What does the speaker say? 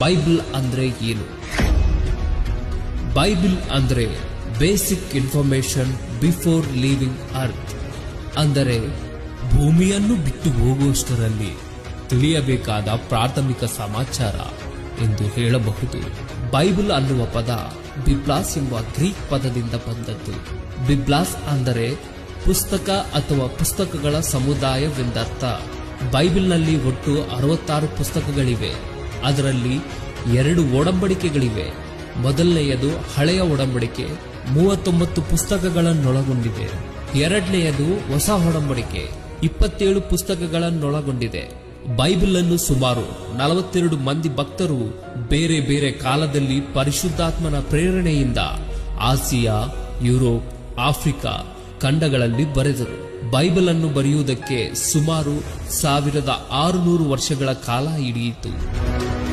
Bible ಅಂದ್ರೆ ಏನು? Bible ಅಂದ್ರೆ basic information before leaving earth, ಅಂದರೆ ಭೂಮಿಯನ್ನು ಬಿಟ್ಟು ಹೋಗುವಷ್ಟರಲ್ಲಿ ತಿಳಿಯಬೇಕಾದ ಪ್ರಾಥಮಿಕ ಸಮಾಚಾರ ಎಂದು ಹೇಳಬಹುದು. ಬೈಬಲ್ ಅನ್ನುವ ಪದ ಬಿಬ್ಲಾಸ್ ಎಂಬ ಗ್ರೀಕ್ ಪದದಿಂದ ಬಂದದ್ದು. ಬಿಬ್ಲಾಸ್ ಅಂದರೆ ಪುಸ್ತಕ ಅಥವಾ ಪುಸ್ತಕಗಳ ಸಮುದಾಯವೆಂದರ್ಥ. ಬೈಬಲ್ನಲ್ಲಿ ಒಟ್ಟು 66 ಪುಸ್ತಕಗಳಿವೆ. ಅದರಲ್ಲಿ 2 ಒಡಂಬಡಿಕೆಗಳಿವೆ. ಮೊದಲನೆಯದು ಹಳೆಯ ಒಡಂಬಡಿಕೆ, 39 ಪುಸ್ತಕಗಳನ್ನೊಳಗೊಂಡಿದೆ. ಎರಡನೆಯದು ಹೊಸ ಒಡಂಬಡಿಕೆ, 27 ಪುಸ್ತಕಗಳನ್ನೊಳಗೊಂಡಿದೆ. ಬೈಬಲ್ ಅನ್ನು ಸುಮಾರು 42 ಮಂದಿ ಭಕ್ತರು ಬೇರೆ ಬೇರೆ ಕಾಲದಲ್ಲಿ ಪರಿಶುದ್ಧಾತ್ಮನ ಪ್ರೇರಣೆಯಿಂದ ಆಸಿಯಾ, ಯುರೋಪ್, ಆಫ್ರಿಕಾ ಖಂಡಗಳಲ್ಲಿ ಬರೆದರು. ಬೈಬಲ್ ಅನ್ನು ಬರೆಯುವುದಕ್ಕೆ ಸುಮಾರು 1600 ವರ್ಷಗಳ ಕಾಲ ಹಿಡಿಯಿತು.